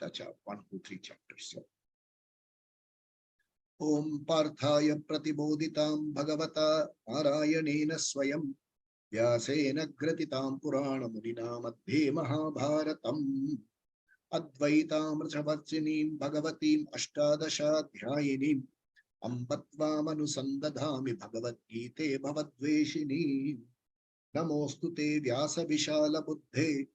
Gita, 1, 2, 3 chapters. Om Parthaya Pratibodhitam Bhagavata Narayanena Swayam Vyasena Gratitam Purana Mudina Madhye Mahabharatam Advaitamrchavarchinim Bhagavatim Ashtadasha Dhyayinim Ambatvamanusandadhami Bhagavad Gite Bhavadveshini Namostu te Vyasa Vishala Buddhe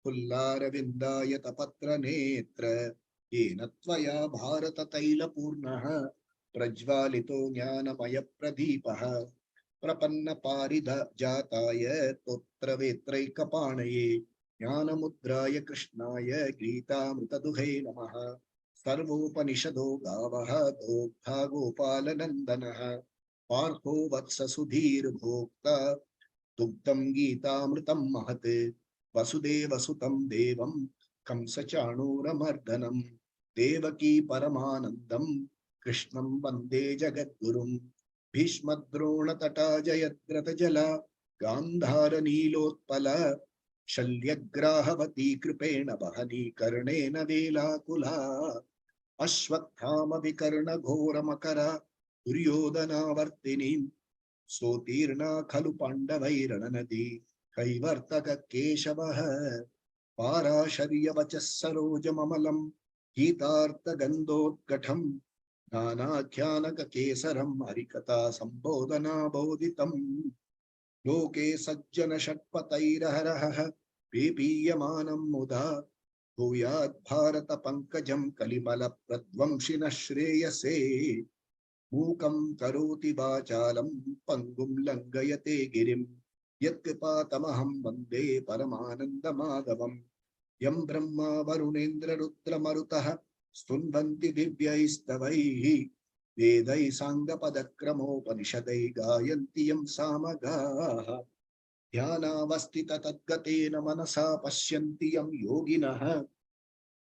Pullaravindaya Tapatra Netra Yena Tvaya Bharata Taila Purnaha Prajvalito Jnanamaya Pradipah Prapanna Parida Jataya Totra Vetraikapanaye Jnanamudraya Krishnaya Gita Mritaduhe Namaha Sarvopanishado Gavaha Dogdha Gopalanandanaha Partho Vatsa Sudhir Bhokta Dugdam Gita Mritam Mahate Vasudeva Sutam Devam Kamsachanuramardanam Devaki Paramanandam Krishnam Vande Jagadgurum Bhishmadrona Tata Jayadrata Jala Gandhara Nilotpala Shalyagrahavati Kripena Bahani Karnena Vela Kula Ashwathama Vikarna Ghora Makara Duryodhana Vartinim Sotirna Khalu Pandavairana Nadi Kaivartaka Keshavaha Parasharya Vachasaroja Mamalam Gitartha Gandotkatham Nana Kyanaka Kesaram Harikata Sambodhana Bodhitam Loke Sajjana Shatpatairaharaha Pipiyamanam Muda Bhuyat Bharata Pankajam Kalimala Pradvamshina Shreyase Mukam Karoti Vachalam Pangum Langayate Girim Yatkipatamaham Vande Paramananda Madhavam Yam Brahma Varunendra Rudra Marutaha Stunvanti Divyaistavaihi Vedai Sangha Padakramo Panishadai Gayanti Yam Samagaha Dhyana Vastita Tadgatena Manasa Pashyanti Yam Yoginaha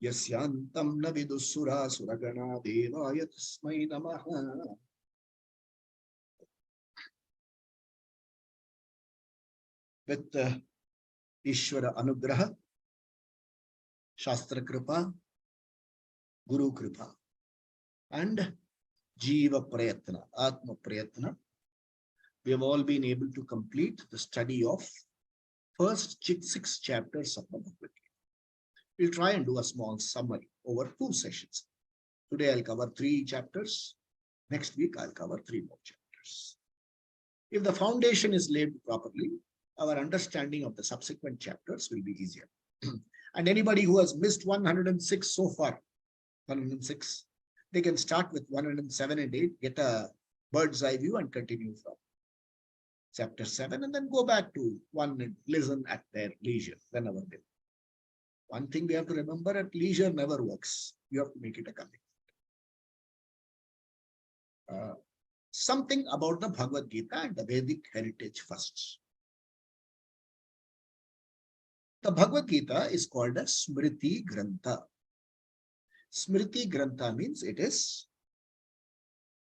Yasyantam Navidusura Suragana Devaya Tasmai Namaha. With Ishvara Anugraha, Shastra Kripa, Guru Kripa, and Jiva Prayatna, Atma Prayatna, we have all been able to complete the study of first 6 chapters of Bhagavad Gita. We'll try and do a small summary over 2 sessions. Today I'll cover 3 chapters. Next week I'll cover 3 more chapters. If the foundation is laid properly, our understanding of the subsequent chapters will be easier. And anybody who has missed 106 so far, 106, they can start with 107 and 8, get a bird's eye view and continue from chapter 7 and then go back to 1 and listen at their leisure whenever they. One thing we have to remember, at leisure never works. You have to make it a commitment. Something about the Bhagavad Gita and the Vedic heritage first. The Bhagavad Gita is called a Smriti Grantha. Smriti Grantha means it is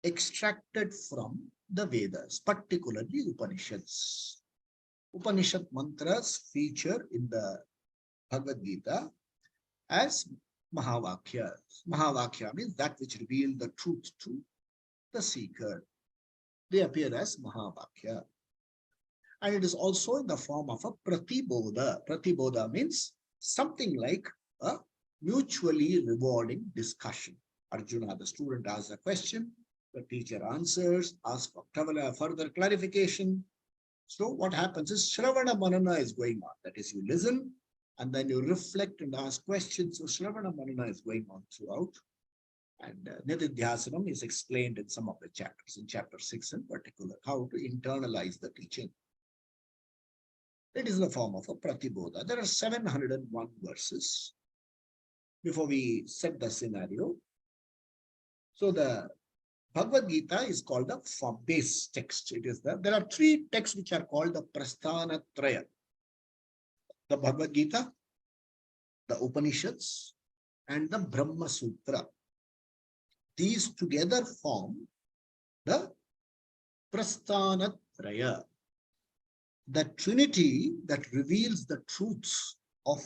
extracted from the Vedas, particularly Upanishads. Upanishad mantras feature in the Bhagavad Gita as Mahavakyas. Mahavakya means that which reveal the truth to the seeker. They appear as Mahavakya. And it is also in the form of a Pratibodha. Pratibodha means something like a mutually rewarding discussion. Arjuna, the student, asks a question, the teacher answers, asks for further clarification. So what happens is Shravana Manana is going on. That is, you listen and then you reflect and ask questions. So Shravana Manana is going on throughout. And Nididhyasanam is explained in some of the chapters, in chapter 6 in particular, how to internalize the teaching. It is in the form of a Pratibodha. There are 701 verses. Before we set the scenario, so the Bhagavad Gita is called the base text. It is there are 3 texts which are called the Prasthana Traya. The Bhagavad Gita, the Upanishads, and the Brahma Sutra. These together form the Prasthana Traya, the trinity that reveals the truths of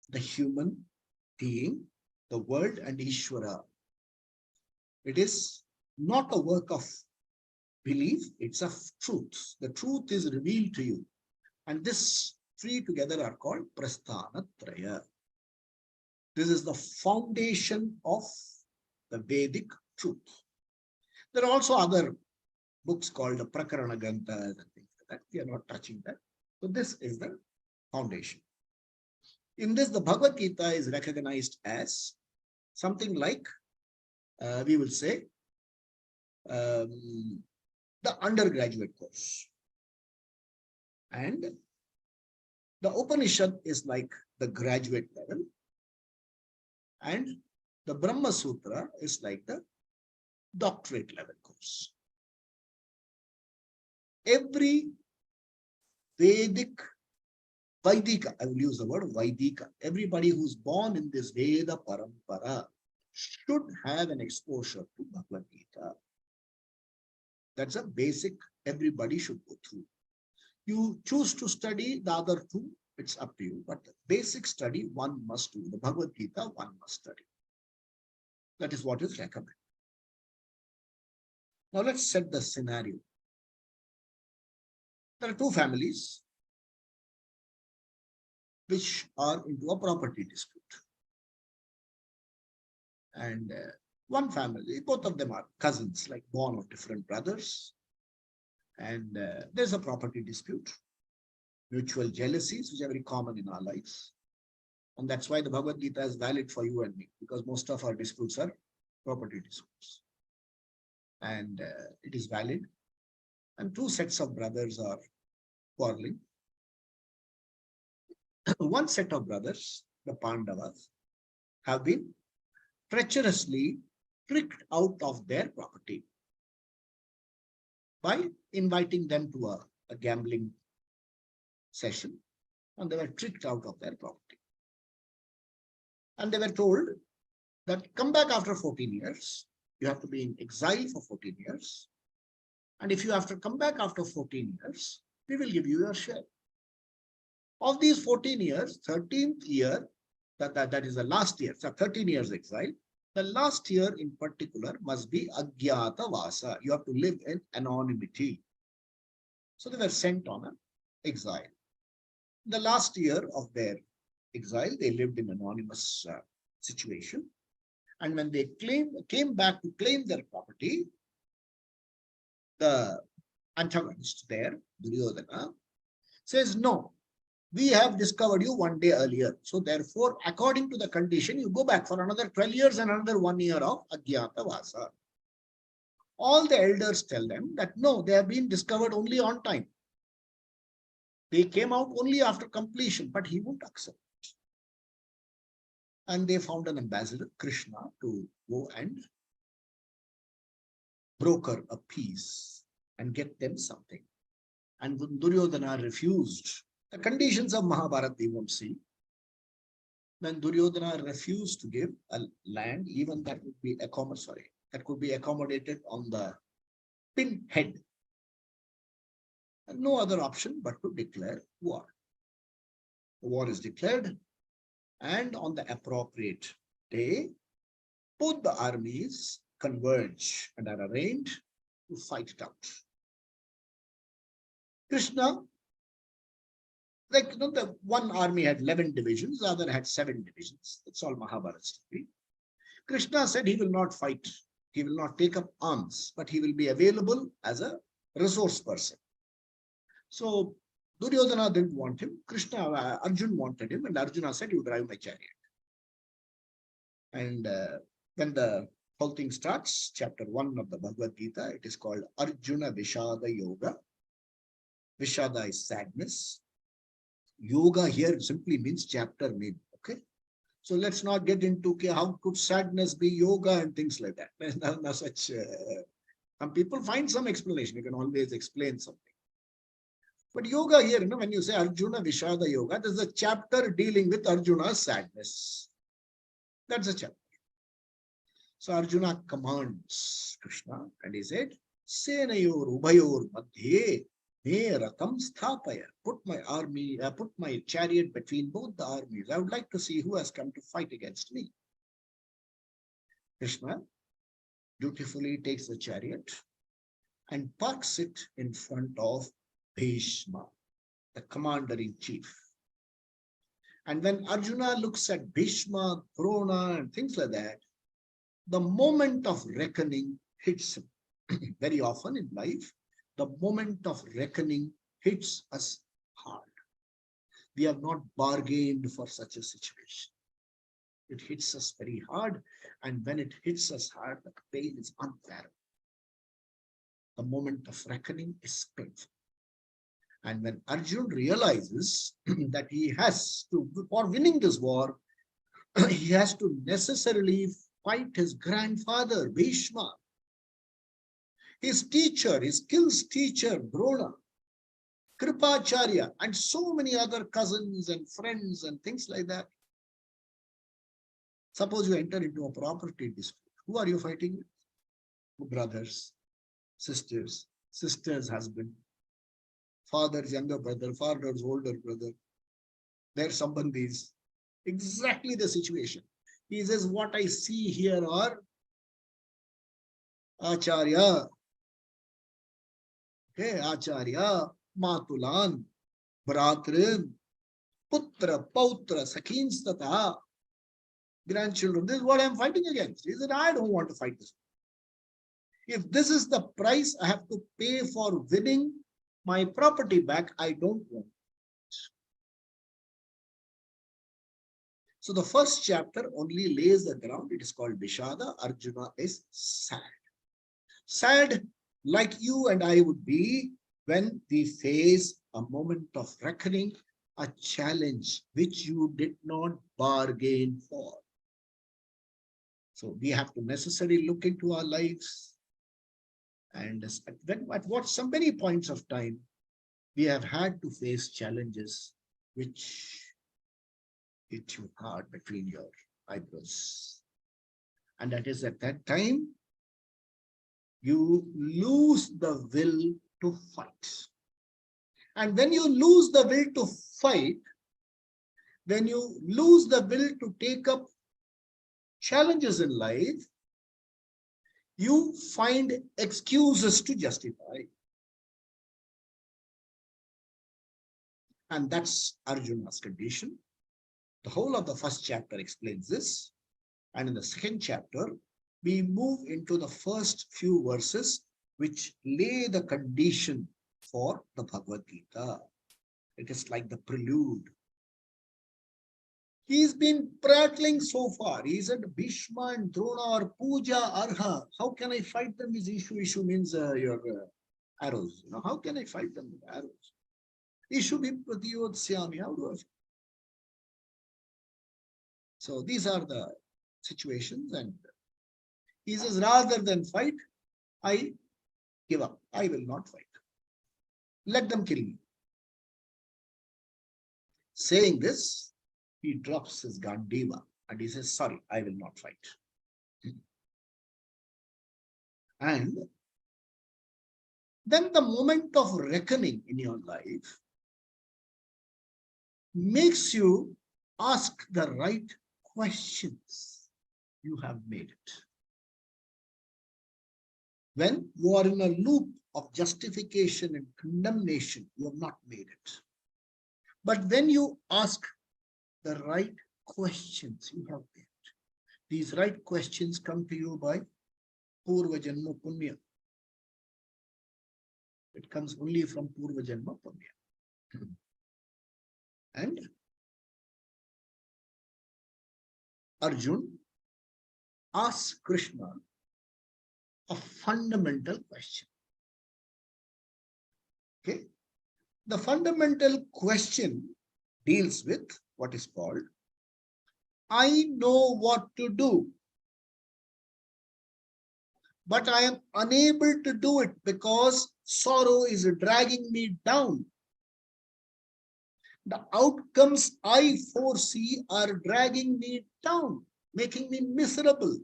the human being, the world and Ishvara. It is not a work of belief, it's of truth. The truth is revealed to you. And this three together are called Prasthanatraya. This is the foundation of the Vedic truth. There are also other books called the Prakarana Granthas and things like that. We are not touching that. So this is the foundation. In this, the Bhagavad Gita is recognized as something like, we will say, the undergraduate course. And the Upanishad is like the graduate level. And the Brahma Sutra is like the doctorate level course. Every Vedic, Vaidika, I will use the word Vaidika, everybody who's born in this Veda Parampara should have an exposure to Bhagavad Gita. That's a basic, everybody should go through. You choose to study the other two, it's up to you, but basic study one must do. The Bhagavad Gita one must study. That is what is recommended. Now let's set the scenario. There are two families which are into a property dispute. And one family, both of them are cousins, like born of different brothers. And there's a property dispute, mutual jealousies, which are very common in our lives. And that's why the Bhagavad Gita is valid for you and me, because most of our disputes are property disputes. And it is valid. And two sets of brothers are quarreling. One set of brothers, the Pandavas, have been treacherously tricked out of their property by inviting them to a gambling session, and they were tricked out of their property. And they were told that come back after 14 years, you have to be in exile for 14 years. And if you have to come back after 14 years, we will give you your share. Of these 14 years, 13th year, that is the last year, so 13 years exile, the last year in particular must be Agyata Vasa. You have to live in anonymity. So they were sent on an exile. The last year of their exile, they lived in anonymous situation. And when they came back to claim their property, the antagonist there, Duryodhana, says, no, we have discovered you one day earlier. So therefore, according to the condition, you go back for another 12 years and another 1 year of Agyata Vasa. All the elders tell them that no, they have been discovered only on time. They came out only after completion, but he won't accept it. And they found an ambassador, Krishna, to go and broker a peace and get them something. And when Duryodhana refused, the conditions of Mahabharata we won't see. When Duryodhana refused to give a land, even that would be that could be accommodated on the pinhead. And no other option but to declare war. The war is declared, and on the appropriate day, both the armies converge and are arranged to fight it out. Krishna, the one army had 11 divisions, the other had 7 divisions. That's all Mahabharata story. Krishna said he will not fight, he will not take up arms, but he will be available as a resource person. So Duryodhana didn't want him. Arjun wanted him, and Arjuna said, you drive my chariot. And when the whole thing starts, chapter 1 of the Bhagavad Gita, it is called Arjuna Vishada Yoga. Vishada is sadness. Yoga here simply means chapter name. Okay. So let's not get into how could sadness be yoga and things like that. There's no such. Some people find some explanation. You can always explain something. But yoga here, when you say Arjuna Vishada Yoga, there's a chapter dealing with Arjuna's sadness. That's a chapter. So Arjuna commands Krishna, and he said, Senayor Ubayor Madhye Me ratham sthapaya. Put my chariot between both the armies. I would like to see who has come to fight against me. Krishna dutifully takes the chariot and parks it in front of Bhishma, the commander-in-chief. And when Arjuna looks at Bhishma, Drona, and things like that, the moment of reckoning hits him. Very often in life, the moment of reckoning hits us hard. We have not bargained for such a situation. It hits us very hard, and when it hits us hard, the pain is unbearable. The moment of reckoning is painful. And when Arjun realizes that he has to, for winning this war, he has to necessarily fight his grandfather, Bhishma, his teacher, his skills teacher, Drona, Kripacharya, and so many other cousins and friends and things like that. Suppose you enter into a property dispute. Who are you fighting with? Brothers, sisters, sister's husband, father's younger brother, father's older brother, their sambandhis. Exactly the situation. He says, what I see here are Acharya, okay, Acharya, Matulan, Bratrin, Putra, Pautra, Sakins Tata, grandchildren. This is what I'm fighting against. He said, I don't want to fight this. If this is the price I have to pay for winning my property back, I don't want it. So the first chapter only lays the ground. It is called Vishada. Arjuna is sad. Sad like you and I would be when we face a moment of reckoning, a challenge which you did not bargain for. So we have to necessarily look into our lives, and at what so many points of time we have had to face challenges which hit you hard between your eyebrows. And that is at that time, you lose the will to fight. And when you lose the will to fight, when you lose the will to take up challenges in life, you find excuses to justify. And that's Arjuna's condition. The whole of the first chapter explains this. And in the second chapter, we move into the first few verses which lay the condition for the Bhagavad Gita. It is like the prelude. He's been prattling so far. He said, Bhishma and Drona are puja arha. How can I fight them with Ishu? Ishu means your arrows. You know, how can I fight them with arrows? Ishu bhi pratiyodsyami. How do I fight? So these are the situations, and he says, rather than fight, I give up. I will not fight. Let them kill me. Saying this, he drops his Gandiva and he says, sorry, I will not fight. And then the moment of reckoning in your life makes you ask the right questions. You have made it. When you are in a loop of justification and condemnation, you have not made it. But when you ask the right questions, you have made it. These right questions come to you by Purva Janma Punya. It comes only from Purva Janma Punya. And Arjun asks Krishna a fundamental question. Okay. The fundamental question deals with what is called, I know what to do, but I am unable to do it because sorrow is dragging me down. The outcomes I foresee are dragging me down, making me miserable.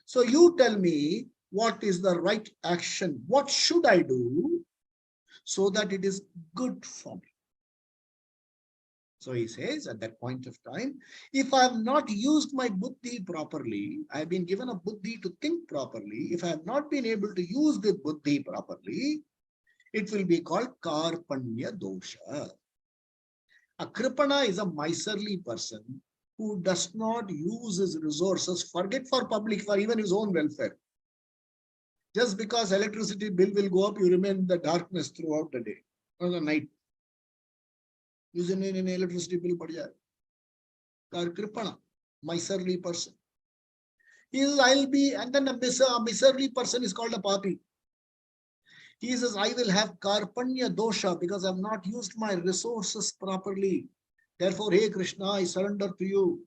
So you tell me, what is the right action? What should I do so that it is good for me. So he says at that point of time, if I have not used my buddhi properly, I have been given a buddhi to think properly. If I have not been able to use the buddhi properly, it will be called karpanya dosha. A kripana is a miserly person who does not use his resources, forget for public, for even his own welfare. Just because electricity bill will go up, you remain in the darkness throughout the day or the night. Using an electricity bill, kripana, miserly person. He says, I'll be, and then a miserly person is called a papi. He says, I will have karpanya dosha because I have not used my resources properly. Therefore, hey Krishna, I surrender to you.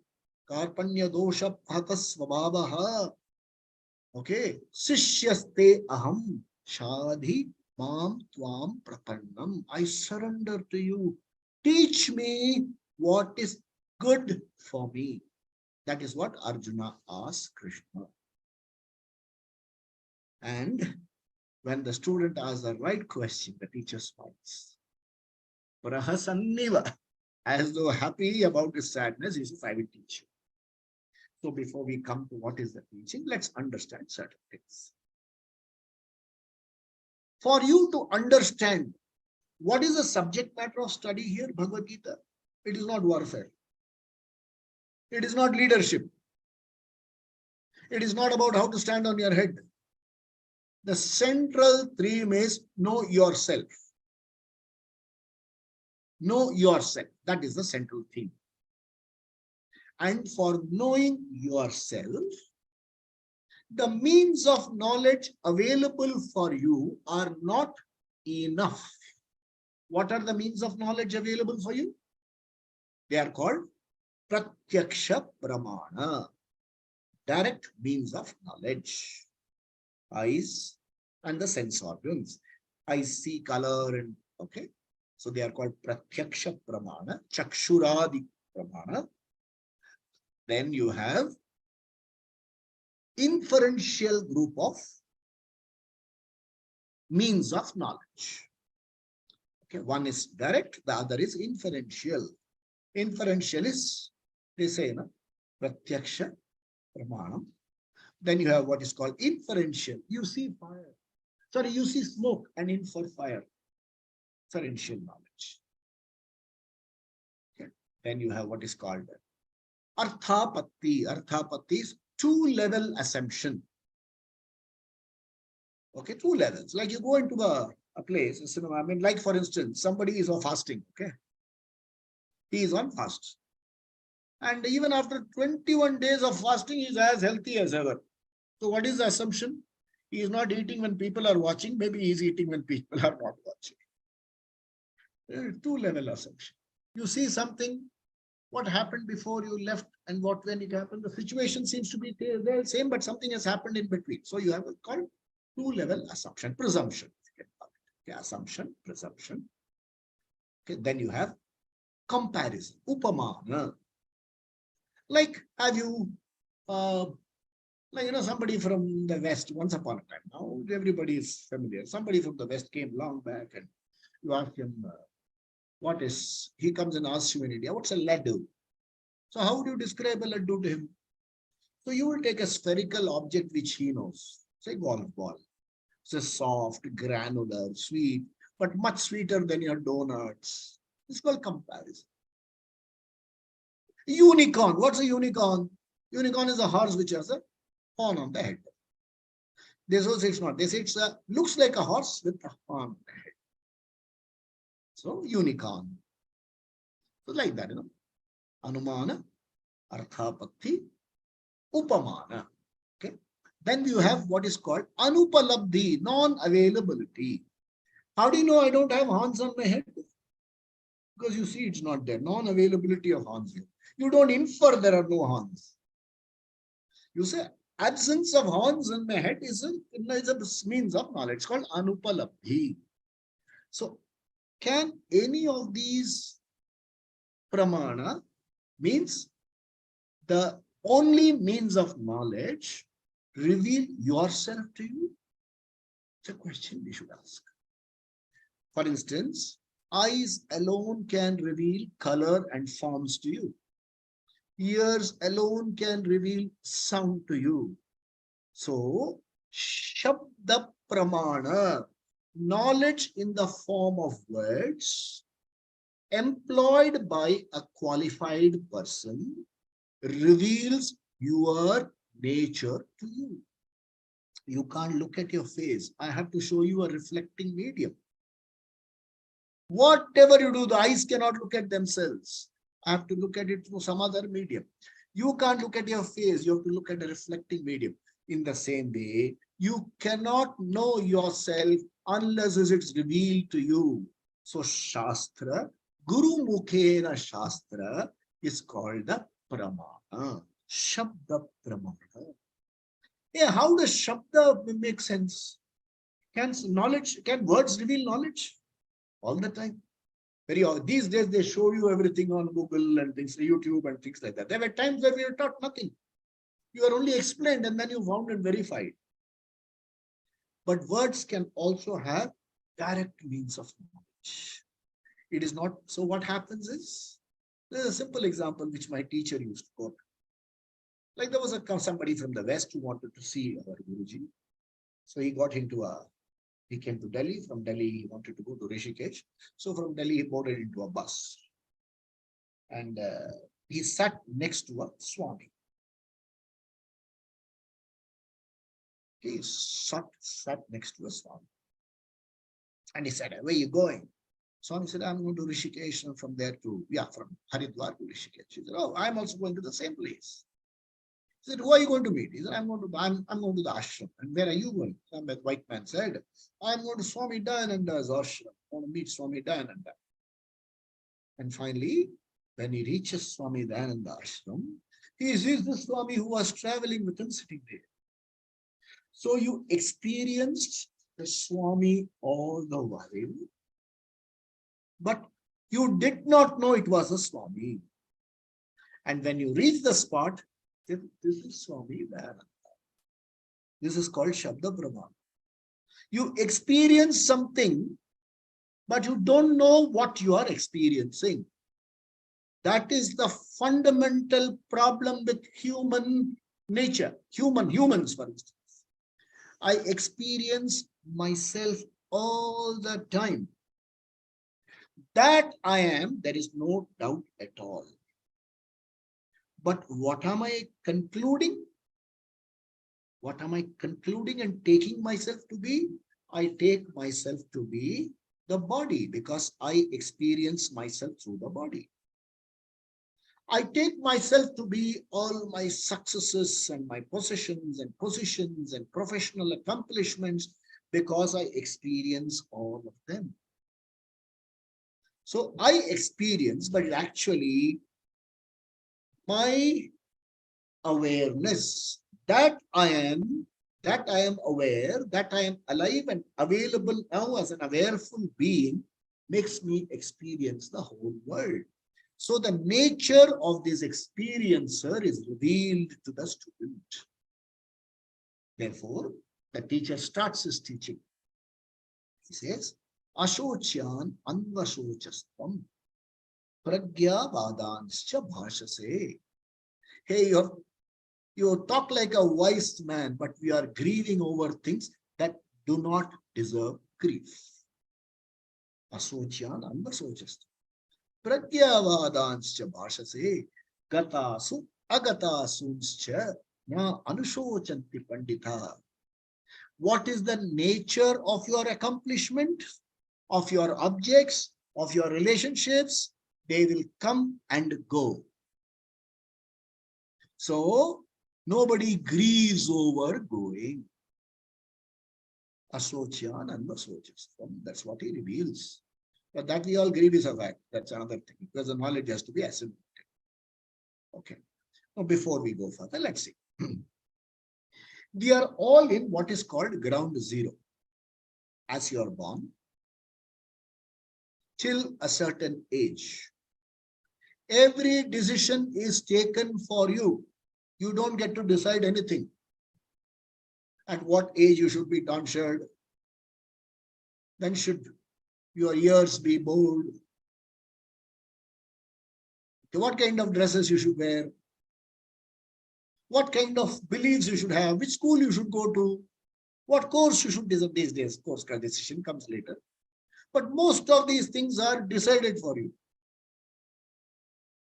Karpanya dosha bhatas svabhavaha. Okay. Sishyaste aham shadhi mam tvam prapannam. I surrender to you. Teach me what is good for me. That is what Arjuna asked Krishna. And when the student asks the right question, the teacher smiles. Prahasanniva, as though happy about his sadness, he says, I will teach you. So before we come to what is the teaching, let's understand certain things. For you to understand what is the subject matter of study here, Bhagavad Gita, it is not warfare. It is not leadership. It is not about how to stand on your head. The central theme is know yourself. Know yourself. That is the central theme. And for knowing yourself, the means of knowledge available for you are not enough. What are the means of knowledge available for you? They are called pratyaksha pramana, direct means of knowledge. Eyes and the sense organs. I see color and okay. So they are called pratyaksha pramana, chakshuradi pramana. Then you have inferential group of means of knowledge. Okay, one is direct, the other is inferential. Inferential is, they say, pratyaksha pramanam. Then you have what is called inferential. You see fire. Sorry, you see smoke and infer fire. Inferential knowledge. Okay. Then you have what is called arthapatti. Arthapatti is two-level assumption. Okay, two levels. Like you go into a place, a cinema. I mean, like for instance, somebody is on fasting. Okay, he is on fast, and even after 21 days of fasting, he is as healthy as ever. So, what is the assumption? He is not eating when people are watching. Maybe he is eating when people are not watching. Two-level assumption. You see something. What happened before you left and what when it happened? The situation seems to be the same, but something has happened in between. So you have a called two-level assumption, presumption. Okay, assumption, presumption. Okay, then you have comparison, upamana. Like have you, like somebody from the West once upon a time. Now everybody is familiar. Somebody from the West came long back, and you ask him, what is? He comes and asks you in India, what's a laddu? So how would you describe a laddu to him? So you will take a spherical object which he knows, say golf ball. It's a soft, granular, sweet, but much sweeter than your donuts. It's called comparison. Unicorn. What's a unicorn? Unicorn is a horse which has a horn on the head. They say it's not. They say it looks like a horse with a horn on the head. So unicorn. So like that, Anumana, Arthapatti, Upamana. Okay. Then you have what is called Anupalabdhi, non-availability. How do you know I don't have horns on my head? Because you see it's not there. Non-availability of horns here. You don't infer there are no horns. You say absence of horns on my head is a means of knowledge. It's called Anupalabdhi. So can any of these pramana means the only means of knowledge reveal yourself to you? It's a question we should ask. For instance, eyes alone can reveal color and forms to you. Ears alone can reveal sound to you. So, Shabda Pramana, knowledge in the form of words employed by a qualified person reveals your nature to you. You can't look at your face. I have to show you a reflecting medium. Whatever you do, the eyes cannot look at themselves. I have to look at it through some other medium. You can't look at your face. You have to look at a reflecting medium. In the same way, you cannot know yourself unless it's revealed to you. So Shastra, Guru Mukhena Shastra is called the Pramana. Shabda Pramana. Yeah, how does Shabda make sense? Can words reveal knowledge? All the time. These days they show you everything on Google and things, YouTube and things like that. There were times where we were taught nothing. You are only explained and then you found and verified. But words can also have direct means of knowledge. It is not. So what happens is, there's a simple example which my teacher used to quote. Like there was somebody from the West who wanted to see our Guruji. So he came to Delhi. From Delhi, he wanted to go to Rishikesh. So from Delhi, he boarded into a bus. And he sat next to a Swami. He sat next to a Swami. And he said, where are you going? Swami said, I'm going to Rishikesh and from there to, from Haridwar to Rishikesh. He said, oh, I'm also going to the same place. He said, who are you going to meet? He said, I'm going to the ashram. And where are you going? The white man said, I'm going to Swami Dayananda's ashram. I want to meet Swami Dayananda. And finally, when he reaches Swami Dayananda ashram, he sees the Swami who was traveling with him sitting there. So you experienced the Swami all the while, but you did not know it was a Swami. And when you reach the spot, this is Swami Dayananda. This is called Shabda Pramana. You experience something, but you don't know what you are experiencing. That is the fundamental problem with human nature. Humans, for instance. I experience myself all the time. That I am, there is no doubt at all. But what am I concluding? What am I concluding and taking myself to be? I take myself to be the body because I experience myself through the body. I take myself to be all my successes and my possessions and positions and professional accomplishments because I experience all of them. So I experience, but actually my awareness that I am aware, that I am alive and available now as an awareful being makes me experience the whole world. So the nature of this experiencer is revealed to the student. Therefore, the teacher starts his teaching. He says, Ashocyan anvashochastam pragya vadanscha bhashase. Hey, you talk like a wise man, but we are grieving over things that do not deserve grief. Ashocyan anvashochastam pragya vadanscha bhashase gatasu agatasunscha na anusochanti pandita. What is the nature of your accomplishment, of your objects, of your relationships? They will come and go. So nobody grieves over going. Asocyan and Asochistam. That's what he reveals. But that we all grieve is a fact. That's another thing. Because the knowledge has to be assimilated. Okay. Now before we go further, let's see. We are all in what is called ground zero. As you are born, till a certain age, every decision is taken for you. You don't get to decide anything. At what age you should be tonsured, when should your ears be bold, what kind of dresses you should wear, what kind of beliefs you should have, which school you should go to, what course you should decide. These days, course decision comes later. But most of these things are decided for you.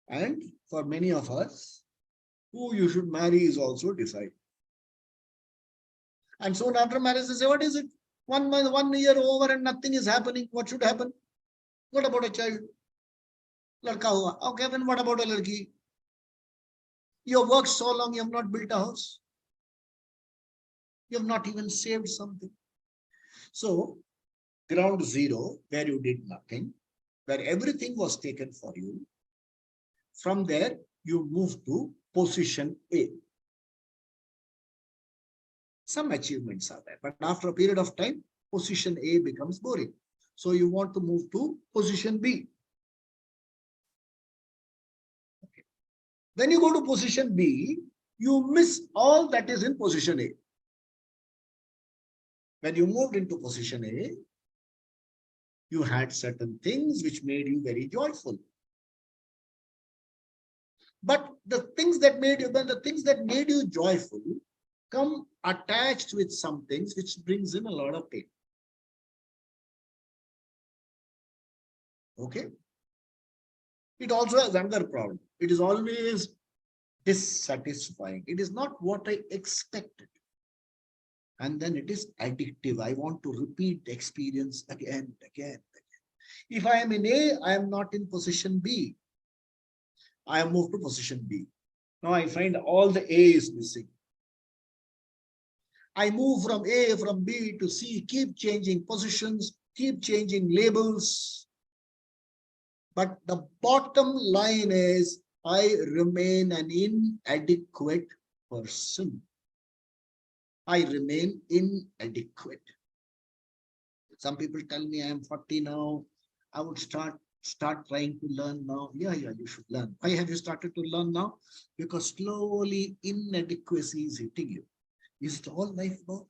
And for many of us, who you should marry is also decided. And soon after marriage, they say, what is it? 1 month, 1 year over and nothing is happening. What should happen? What about a child? Ladka hua. Okay, then what about a ladki? You have worked so long, you have not built a house. You have not even saved something. So, ground zero, where you did nothing, where everything was taken for you, from there, you move to position A. Some achievements are there, but after a period of time, position A becomes boring. So you want to move to position B. Okay. When you go to position B, you miss all that is in position A. When you moved into position A, you had certain things which made you very joyful. But the things that made you joyful come attached with some things which brings in a lot of pain. Okay. It also has another problem. It is always dissatisfying. It is not what I expected. And then it is addictive. I want to repeat the experience again, again. If I am in A, I am not in position B. I have moved to position B. Now I find all the A is missing. I move from A, from B to C, keep changing positions, keep changing labels. But the bottom line is I remain an inadequate person. I remain inadequate. Some people tell me I am 40 now. I would start trying to learn now. Yeah, you should learn. Why have you started to learn now? Because slowly inadequacy is hitting you. Is it all life about?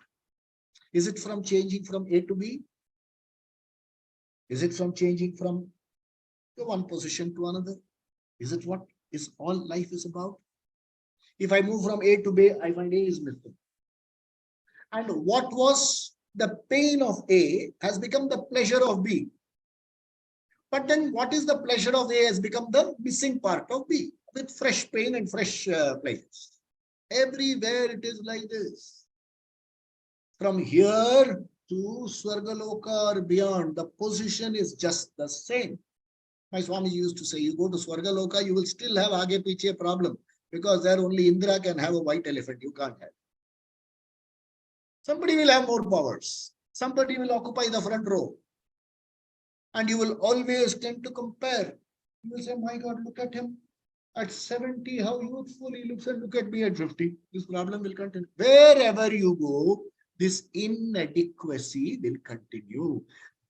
Is it from changing from A to B? Is it from changing from one position to another? Is it what is all life is about? If I move from A to B, I find A is missing. And what was the pain of A has become the pleasure of B. But then what is the pleasure of A has become the missing part of B with fresh pain and fresh pleasures. Everywhere it is like this. From here to Swargaloka or beyond, the position is just the same. My Swami used to say, you go to Swargaloka, you will still have Aage Piche problem because there only Indra can have a white elephant. You can't have. Somebody will have more powers. Somebody will occupy the front row. And you will always tend to compare. You will say, my God, look at him. At 70, how youthful he looks, and look at me at 50. This problem will continue. Wherever you go, this inadequacy will continue.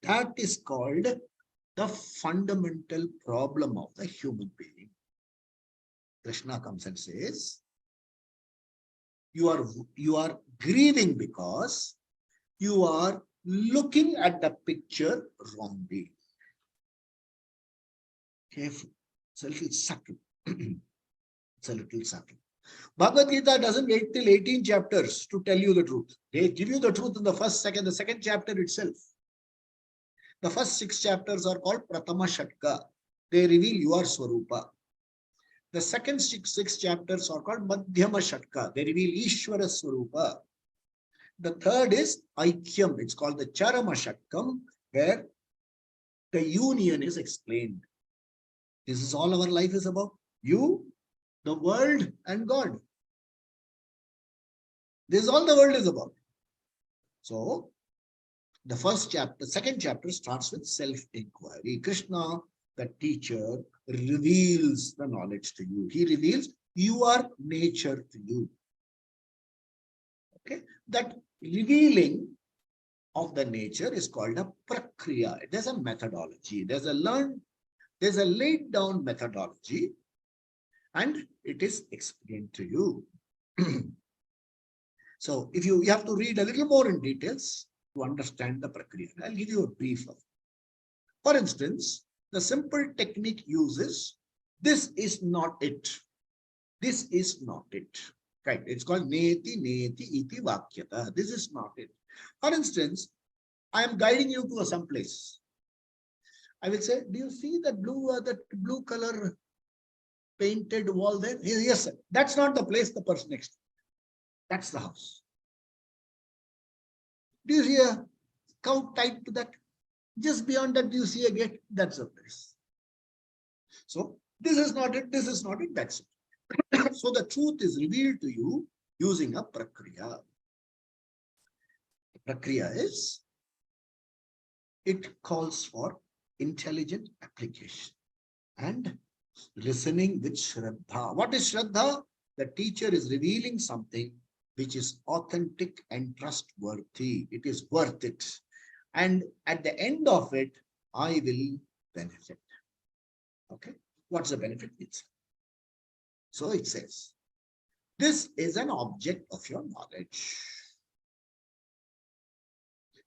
That is called the fundamental problem of the human being. Krishna comes and says, you are grieving because you are looking at the picture wrongly. Careful. It's a little subtle. It's a little subtle. Bhagavad Gita doesn't wait till 18 chapters to tell you the truth. They give you the truth in the second chapter itself. The first 6 chapters are called Pratama Shatka. They reveal your Swarupa. The second six chapters are called Madhyama Shatka. They reveal Ishvara Swarupa. The third is Aikyam. It's called the Charama Shatkam, where the union is explained. This is all our life is about. You, the world, and God. This is all the world is about. So, the second chapter starts with self-inquiry. Krishna, the teacher, reveals the knowledge to you. He reveals your nature to you. Okay, that revealing of the nature is called a prakriya. There's a methodology. There's a laid down methodology, and it is explained to you. So if you have to read a little more in details to understand the prakriya. I'll give you a brief of it. For instance, the simple technique uses, this is not it. This is not it. Right? It's called neti neti iti vakyata. This is not it. For instance, I am guiding you to some place. I will say, do you see that blue color painted wall there? Yes, sir. That's not the place, the person next to. That's the house. Do you see a cow tied to that? Just beyond that, do you see a gate? That's the place. So this is not it, this is not it, that's it. So the truth is revealed to you using a prakriya. Prakriya is, it calls for intelligent application and listening with Shraddha. What is Shraddha? The teacher is revealing something which is authentic and trustworthy. It is worth it. And at the end of it, I will benefit. Okay. What's the benefit? So it says, this is an object of your knowledge.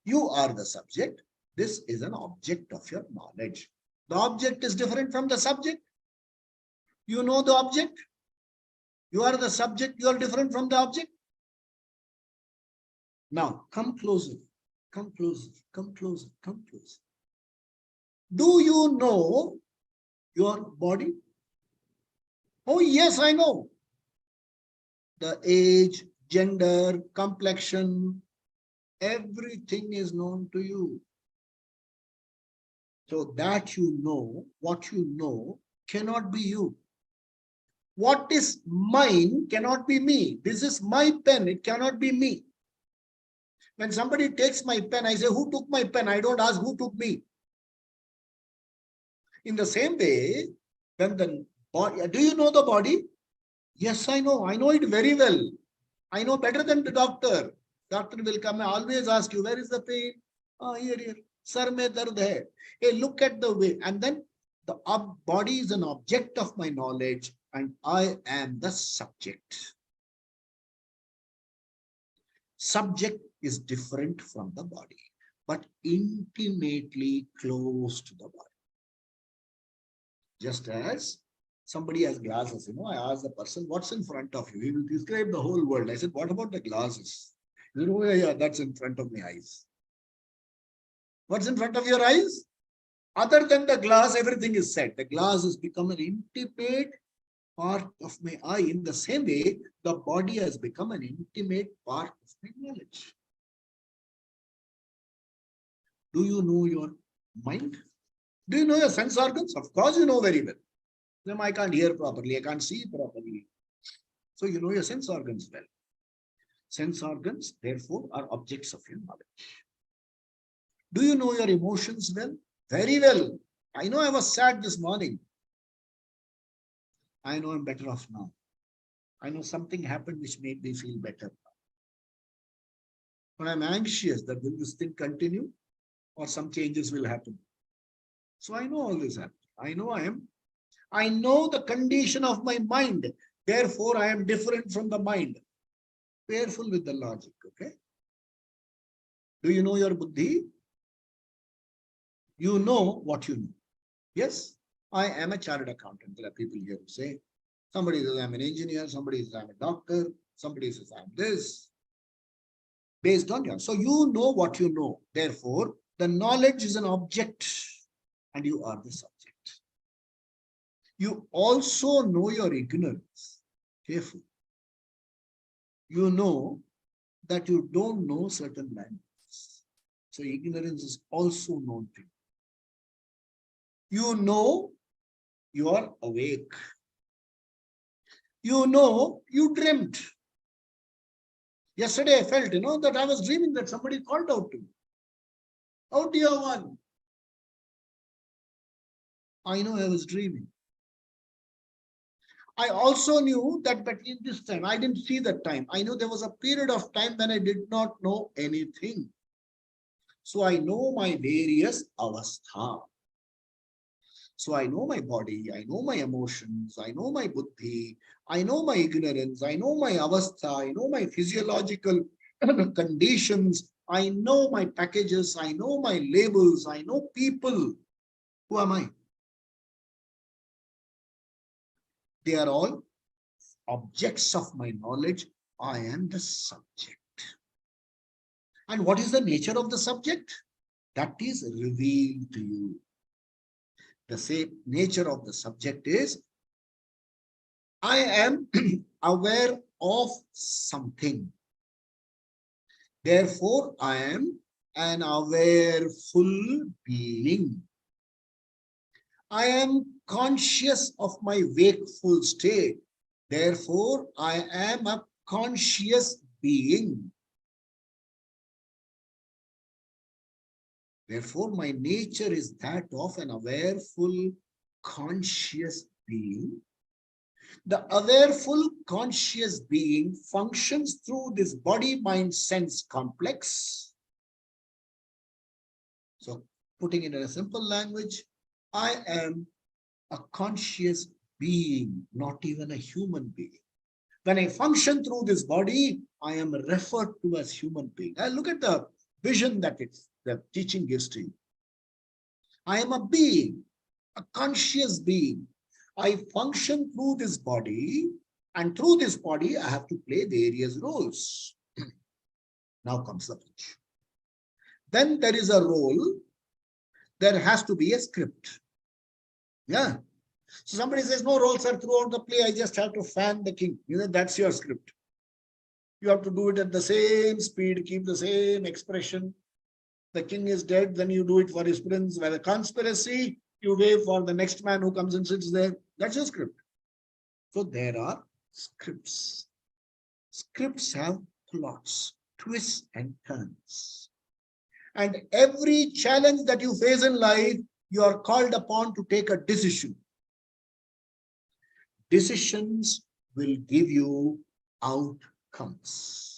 You are the subject. This is an object of your knowledge. The object is different from the subject. You know the object. You are the subject. You are different from the object. Now, come closer. Come closer. Come closer. Come closer. Do you know your body? Oh, yes, I know. The age, gender, complexion, everything is known to you. So that you know, what you know cannot be you. What is mine cannot be me. This is my pen, it cannot be me. When somebody takes my pen, I say, who took my pen? I don't ask who took me. In the same way, when the body, do you know the body? Yes, I know it very well. I know better than the doctor. Doctor will come and always ask you, where is the pain? Oh, here. Sar mein dard hai. Hey, look at the way. And then the body is an object of my knowledge and I am the subject. Subject is different from the body, but intimately close to the body. Just as somebody has glasses, I asked the person, what's in front of you? He will describe the whole world. I said, what about the glasses? Yeah, that's in front of my eyes. What's in front of your eyes? Other than the glass, everything is said. The glass has become an intimate part of my eye. In the same way, the body has become an intimate part of my knowledge. Do you know your mind? Do you know your sense organs? Of course you know very well. Then I can't hear properly, I can't see properly. So you know your sense organs well. Sense organs, therefore, are objects of your knowledge. Do you know your emotions well? Very well. I know I was sad this morning. I know I'm better off now. I know something happened which made me feel better. But I'm anxious that will this thing continue or some changes will happen. So I know all this happened. I know the condition of my mind. Therefore, I am different from the mind. Careful with the logic, okay? Do you know your buddhi? You know what you know. Yes, I am a chartered accountant. There are people here who say, somebody says I'm an engineer, somebody says I'm a doctor, somebody says I'm this. Based on your, so you know what you know. Therefore, the knowledge is an object and you are the subject. You also know your ignorance. Careful. You know that you don't know certain languages. So ignorance is also known to you. You know you are awake. You know you dreamt. Yesterday I felt, that I was dreaming that somebody called out to me. Oh dear one. I know I was dreaming. I also knew that, but in this time, I didn't see that time. I know there was a period of time when I did not know anything. So I know my various avastha. So I know my body, I know my emotions, I know my buddhi, I know my ignorance, I know my avastha, I know my physiological conditions, I know my packages, I know my labels, I know people. Who am I? They are all objects of my knowledge. I am the subject. And what is the nature of the subject? That is revealed to you. The same nature of the subject is, I am aware of something. Therefore, I am an awareful being. I am conscious of my wakeful state. Therefore, I am a conscious being. Therefore, my nature is that of an awareful, conscious being. The awareful, conscious being functions through this body-mind-sense complex. So, putting it in a simple language, I am a conscious being, not even a human being. When I function through this body, I am referred to as human being. I look at the vision that the teaching gives to you. I am a being, a conscious being. I function through this body, and through this body, I have to play various roles. Now comes the pitch. Then there is a role, there has to be a script. Yeah. So somebody says, no roles are throughout the play, I just have to fan the king. You know, that's your script. You have to do it at the same speed, keep the same expression. The king is dead, then you do it for his prince. Where the conspiracy, you wait for the next man who comes and sits there. That's your script. So there are scripts. Scripts have plots, twists and turns. And every challenge that you face in life, you are called upon to take a decision. Decisions will give you outcomes.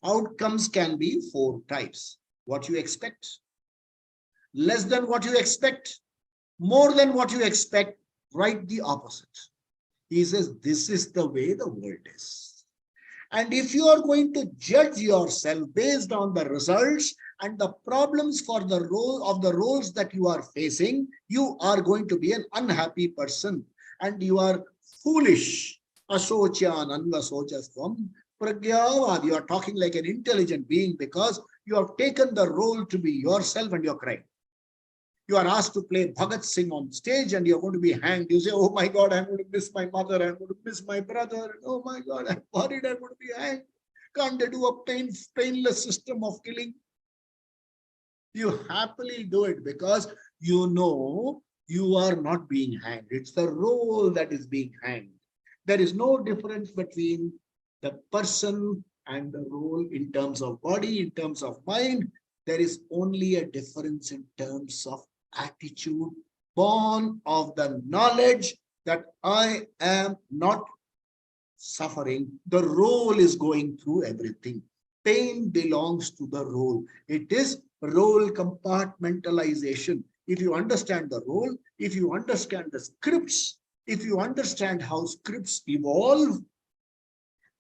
Outcomes can be 4 types. What you expect, less than what you expect, more than what you expect, right the opposite. He says, this is the way the world is. And if you are going to judge yourself based on the results and the problems for the role of the roles that you are facing, you are going to be an unhappy person and you are foolish. Asochan anvasocasvam pragyavad. You are talking like an intelligent being because you have taken the role to be yourself and you're crying. You are asked to play Bhagat Singh on stage and you're going to be hanged. You say, oh my God, I'm going to miss my mother. I'm going to miss my brother. Oh my God, I'm worried I'm going to be hanged. Can't they do a painless system of killing? You happily do it because you know you are not being hanged. It's the role that is being hanged. There is no difference between the person and the role in terms of body, in terms of mind. There is only a difference in terms of attitude, born of the knowledge that I am not suffering. The role is going through everything. Pain belongs to the role. It is role compartmentalization. If you understand the role, if you understand the scripts, if you understand how scripts evolve,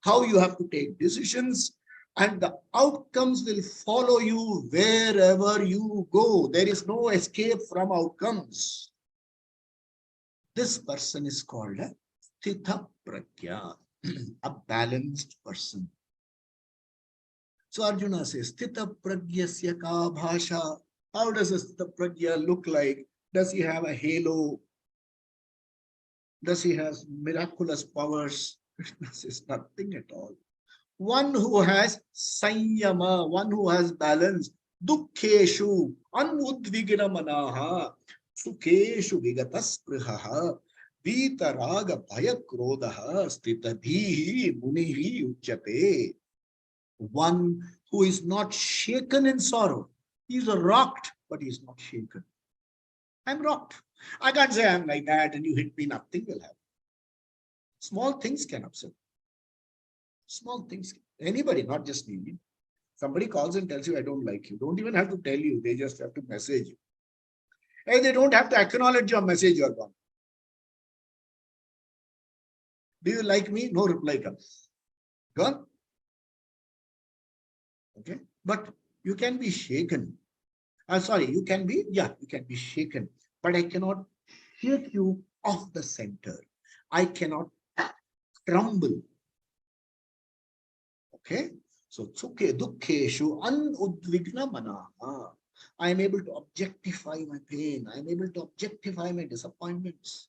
how you have to take decisions, and the outcomes will follow you wherever you go. There is no escape from outcomes. This person is called a Sthita Pragya, a balanced person. So Arjuna says, Sthita Pragyasya ka bhasha. How does a Sthita Pragya look like? Does he have a halo? Does he have miraculous powers? Krishna says nothing at all. One who has sanyama, one who has balance, dukkheshu, anudvigna manaha, sukeshu vigatas prihaha, vitaraga bhaya krodha, stitadhihi munihi uchyate. One who is not shaken in sorrow. He's rocked, but he's not shaken. I'm rocked. I can't say I'm like that and you hit me, nothing will happen. Small things can upset. Small things. Anybody, not just me. Somebody calls and tells you, I don't like you. Don't even have to tell you. They just have to message you. And they don't have to acknowledge your message, you're gone. Do you like me? No reply comes. Gone. Okay. But you can be shaken. I'm sorry, you can be, yeah, you can be shaken, but I cannot shake you off the center. I cannot crumble. Okay? So, sukhe dukkeshu anudvigna manaha. I am able to objectify my pain. I am able to objectify my disappointments.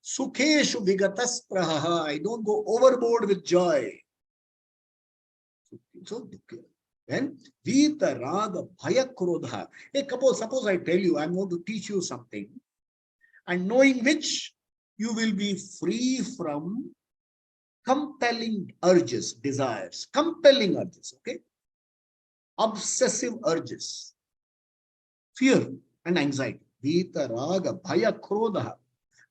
Sukheshu vigatas praha. I don't go overboard with joy. So, then vita raga bhaya krodha. Hey, suppose I tell you I'm going to teach you something, and knowing which you will be free from compelling urges, desires, compelling urges, okay? Obsessive urges, fear and anxiety. Vita raga bhaya krodha.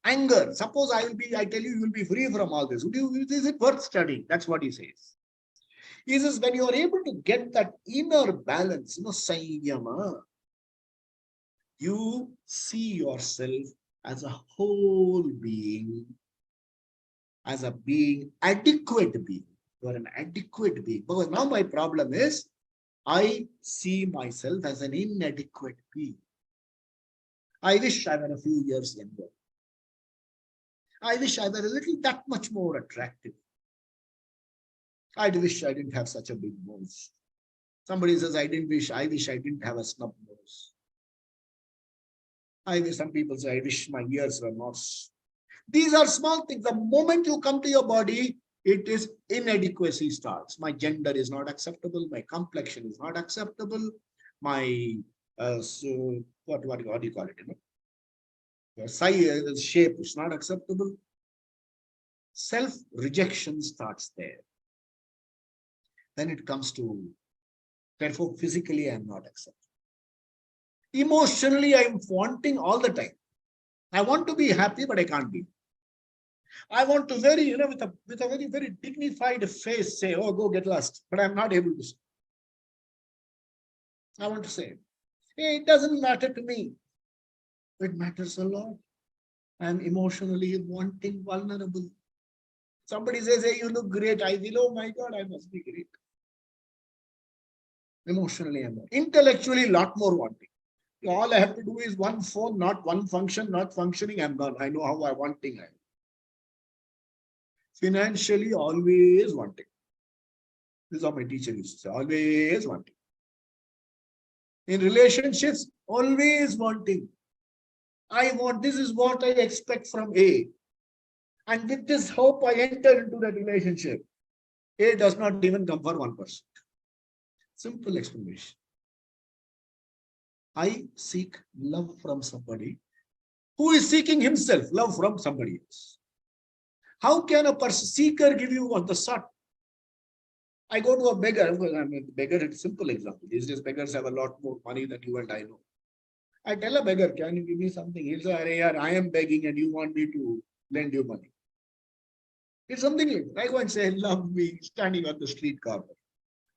Anger. Suppose I tell you, you will be free from all this. Is it worth studying? That's what he says. He says, when you are able to get that inner balance, sanyama, you see yourself as a whole being, as a being, adequate being. You are an adequate being. Because now my problem is, I see myself as an inadequate being. I wish I were a few years younger. I wish I were a little that much more attractive. I wish I didn't have such a big nose. Somebody says, I wish I didn't have a snub nose. Some people say, I wish my ears were not. These are small things. The moment you come to your body, it is inadequacy starts. My gender is not acceptable. My complexion is not acceptable. My, what do you call it? Your size, shape is not acceptable. Self-rejection starts there. Then it comes to, therefore, physically, I am not accepted. Emotionally, I am wanting all the time. I want to be happy, but I can't be. I want to with a very, very dignified face say, oh, go get lost. But I'm not able to say. I want to say, hey, it doesn't matter to me. It matters a lot. I'm emotionally wanting, vulnerable. Somebody says, hey, you look great. I feel, oh my God, I must be great. Emotionally, I'm intellectually a lot more wanting. All I have to do is one phone, not one function, not functioning. I'm gone. I know how I wanting I am. Financially, always wanting. This is how my teacher used to say, always wanting. In relationships, always wanting. This is what I expect from A. And with this hope, I enter into that relationship. A does not even come for 1%. Simple explanation. I seek love from somebody who is seeking himself love from somebody else. How can a seeker give you what the sought? I go to a beggar. Beggar is a simple example. These days, beggars have a lot more money than you and I know. I tell a beggar, can you give me something? He'll say, I am begging and you want me to lend you money. It's something like that. I go and say, love me, standing on the street corner.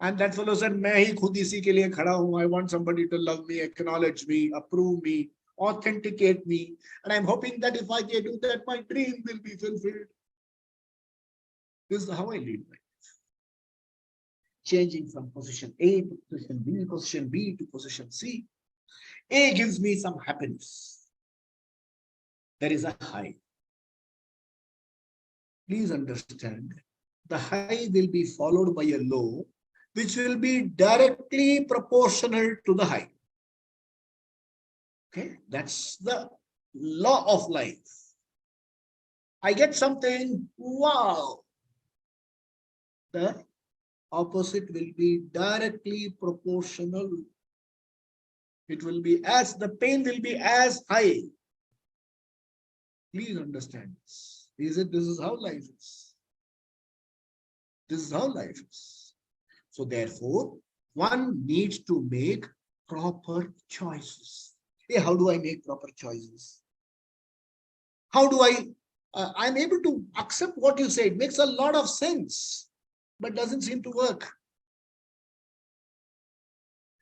And that fellow said, I want somebody to love me, acknowledge me, approve me, authenticate me. And I'm hoping that if I can do that, my dream will be fulfilled. This is how I lead life. Changing from position A to position B to position C. A gives me some happiness. There is a high. Please understand, the high will be followed by a low, which will be directly proportional to the high. Okay, that's the law of life. I get something, wow. The opposite will be directly proportional. It will be the pain will be as high. Please understand this. This is how life is. This is how life is. So therefore, one needs to make proper choices. Hey, how do I make proper choices? How do I'm able to accept what you say. It makes a lot of sense, but doesn't seem to work.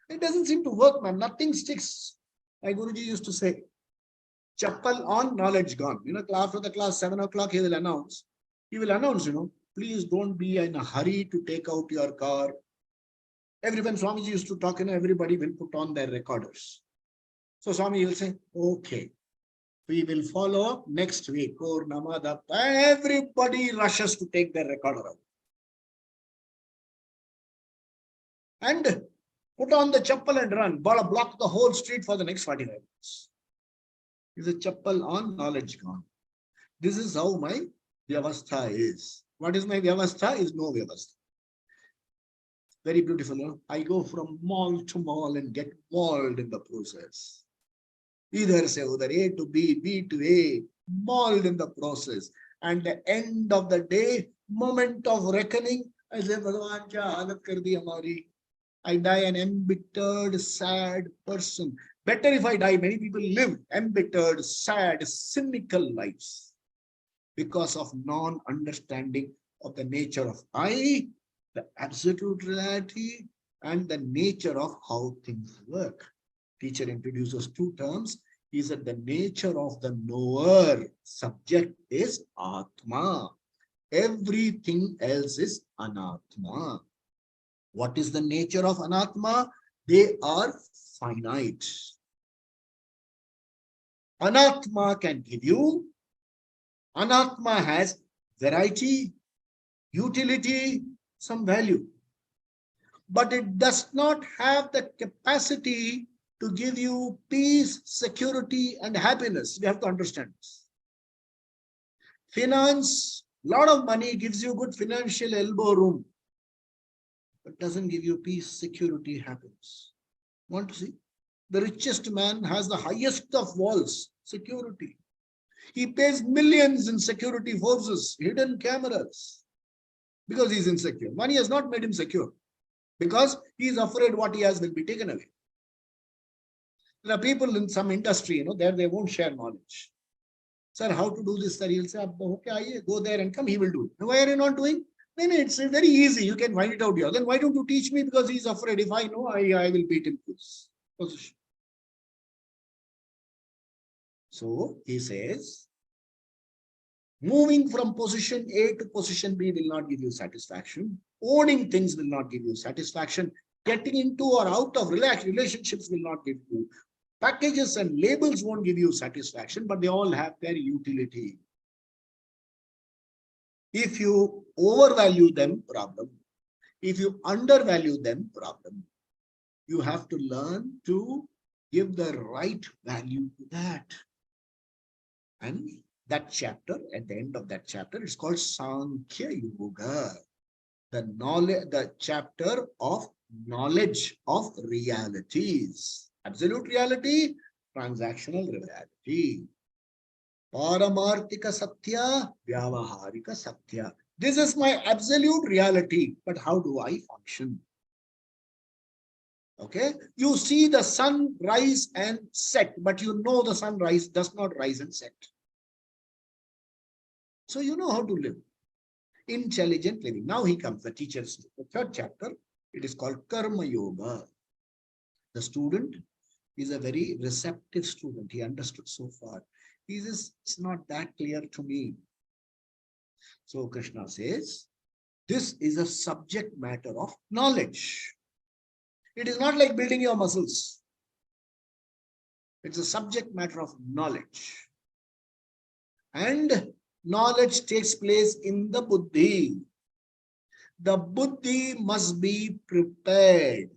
It doesn't seem to work, man. Nothing sticks. Like Guruji used to say, chappal on, knowledge gone. After the class, 7 o'clock, he will announce. Please don't be in a hurry to take out your car. When Swamiji used to talk, everybody will put on their recorders. So Swami will say, okay, we will follow up next week. Or Namada. And everybody rushes to take their recorder out. And put on the chappal and run. Block the whole street for the next 45 minutes. Is a chappal on, knowledge gone. This is how my vyavastha is. What is my vyavastha? Is no vyavastha. Very beautiful. You know? I go from mall to mall and get mauled in the process. Either say either A to B, B to A, mauled in the process. And the end of the day, moment of reckoning, I say, Bhagavan, kya halat kar di hamari? I die an embittered, sad person. Better if I die. Many people live embittered, sad, cynical lives because of non-understanding of the nature of I, the absolute reality, and the nature of how things work. Teacher introduces two terms. He said the nature of the knower, subject is Atma. Everything else is Anatma. What is the nature of Anatma? They are finite. Anatma can give you. Anatma has variety, utility, some value. But it does not have the capacity to give you peace, security, and happiness. We have to understand this. Finance, lot of money gives you good financial elbow room, but doesn't give you peace, security, happiness. Want to see? The richest man has the highest of walls, security. He pays millions in security forces, hidden cameras, because he's insecure. Money has not made him secure, because he is afraid what he has will be taken away. There are people in some industry, there they won't share knowledge. Sir, how to do this, sir? He'll say, okay, go there and come, he will do it. Why are you not doing? Then it's very easy. You can find it out here. Then why don't you teach me? Because he's afraid. If I know, I will beat him to this position. So he says, moving from position A to position B will not give you satisfaction. Owning things will not give you satisfaction. Getting into or out of relationships will not give you. Packages and labels won't give you satisfaction, but they all have their utility. If you overvalue them, problem. If you undervalue them, problem. You have to learn to give the right value to that. And that chapter, at the end of that chapter, it's called Sankhya Yoga. The chapter of knowledge of realities. Absolute reality, transactional reality. Paramartika Satya, Vyavaharika Satya. This is my absolute reality, but how do I function? Okay, you see the sun rise and set, but you know the sun does not rise and set. So you know how to live. Intelligent living. Now he comes, the teacher's the third chapter. It is called Karma Yoga. The student is a very receptive student. He understood so far. He says, it's not that clear to me. So Krishna says, this is a subject matter of knowledge. It is not like building your muscles. It's a subject matter of knowledge. And knowledge takes place in the buddhi. The buddhi must be prepared.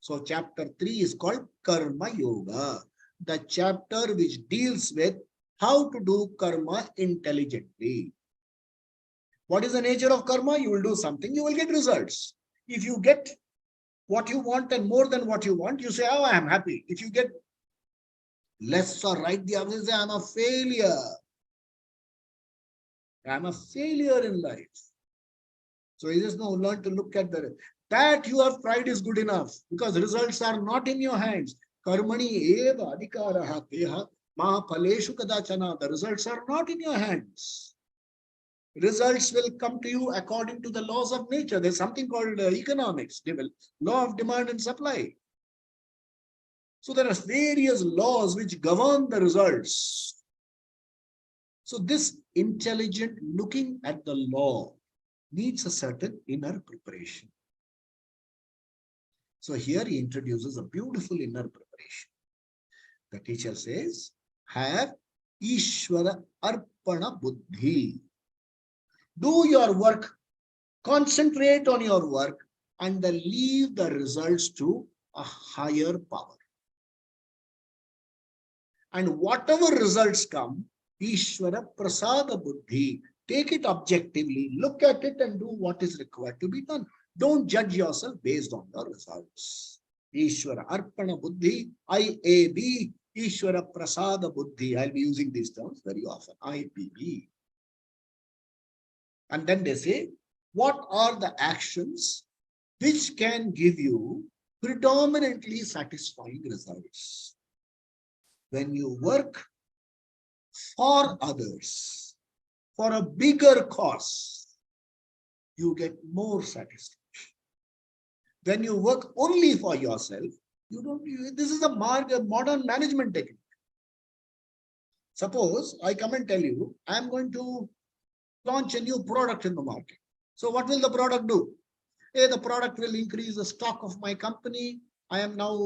So chapter 3 is called Karma Yoga. The chapter which deals with how to do karma intelligently. What is the nature of karma? You will do something, you will get results. If you get what you want and more than what you want, you say, oh, I am happy. If you get less or right, the other say, I'm a failure. I'm a failure in life. So he says, no, learn to look at that you have tried is good enough, because results are not in your hands. Karmani eva adhikaraha teha ma phaleshu kadachana. The results are not in your hands. Results will come to you according to the laws of nature. There's something called economics, law of demand and supply. So there are various laws which govern the results. So this intelligent looking at the law needs a certain inner preparation. So here he introduces a beautiful inner preparation. The teacher says, have Ishvara Arpana Buddhi. Do your work, concentrate on your work, and then leave the results to a higher power. And whatever results come, Ishvara Prasada Buddhi, take it objectively, look at it and do what is required to be done. Don't judge yourself based on the results. Ishvara Arpana Buddhi, IAB, Ishvara Prasada Buddhi. I'll be using these terms very often, IPB. And then they say, what are the actions which can give you predominantly satisfying results? When you work for others, for a bigger cause, you get more satisfaction. When you work only for yourself, you don't. This is a modern management technique. Suppose I come and tell you, I'm going to launch a new product in the market. So what will the product do? Hey, the product will increase the stock of my company. I am now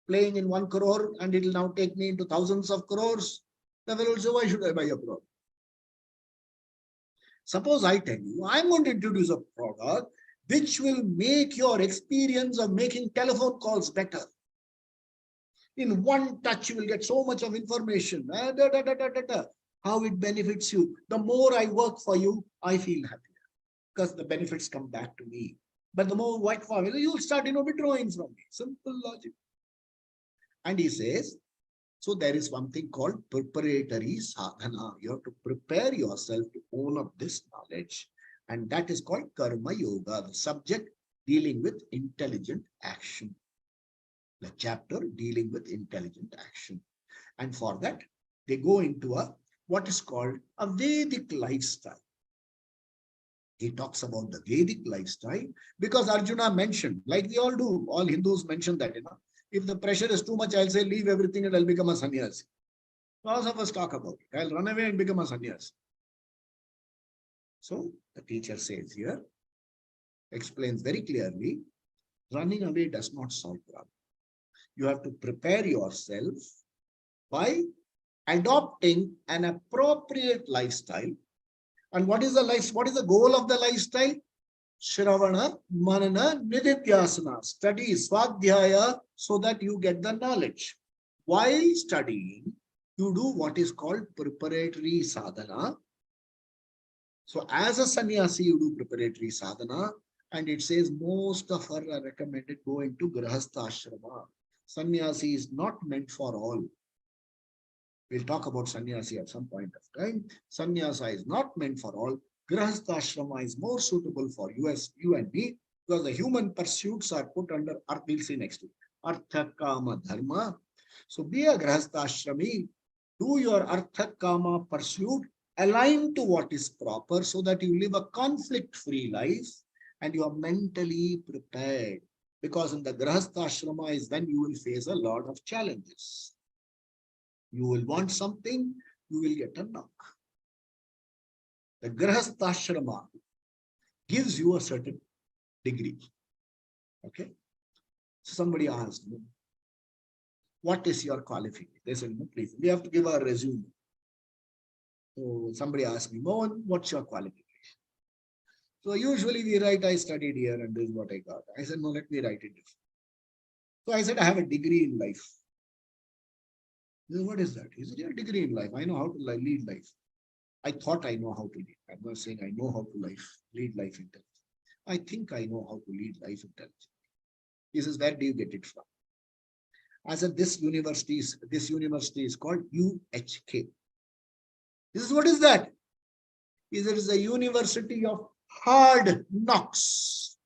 playing in 1 crore and it will now take me into thousands of crores. The fellow will say, why should I buy a product? Suppose I tell you, I'm going to introduce a product which will make your experience of making telephone calls better. In one touch, you will get so much of information. How it benefits you. The more I work for you, I feel happier because the benefits come back to me. But the more work for you, you'll start withdrawing from me. Simple logic. And he says, so there is one thing called preparatory sadhana. You have to prepare yourself to own up this knowledge. And that is called karma yoga, the subject dealing with intelligent action. The chapter dealing with intelligent action. And for that, they go into what is called a Vedic lifestyle. He talks about the Vedic lifestyle because Arjuna mentioned, like we all do, all Hindus mention that, if the pressure is too much, I'll say, leave everything and I'll become a sannyasi. Lots of us talk about it. I'll run away and become a sannyasi. So the teacher says here, explains very clearly, running away does not solve problem. You have to prepare yourself by adopting an appropriate lifestyle. And what is the life? What is the goal of the lifestyle? Shravana, Manana, Nididhyasana. Study, Swadhyaya, so that you get the knowledge. While studying, you do what is called preparatory sadhana. So as a sannyasi, you do preparatory sadhana. And it says most of her are recommended going to Grahastha Ashrama. Sannyasi is not meant for all. We'll talk about sannyasi at some point of time. Sannyasa is not meant for all. Grahastha Ashrama is more suitable for you and me, because the human pursuits are put under, we'll see next week, Artha Kama Dharma. So be a Grahastha Ashrami, do your Artha Kama pursuit, align to what is proper so that you live a conflict-free life and you are mentally prepared. Because in the Grahastha Ashrama is when you will face a lot of challenges. You will want something, you will get a knock. The Grahastha Ashrama gives you a certain degree. Okay? So somebody asked me, what is your qualification? They said, no, please, we have to give our resume. So somebody asked me, Mohan, what's your qualification? So usually we write, I studied here and this is what I got. I said, no, let me write it different. So I said, I have a degree in life. He said, what is that? He said, yeah, degree in life. I know how to lead life. I thought I know how to lead. I'm not saying I know how to lead life intelligently. I think I know how to lead life intelligently. He says, where do you get it from? I said, this university is called UHK. This is what is that? It is a university of hard knocks.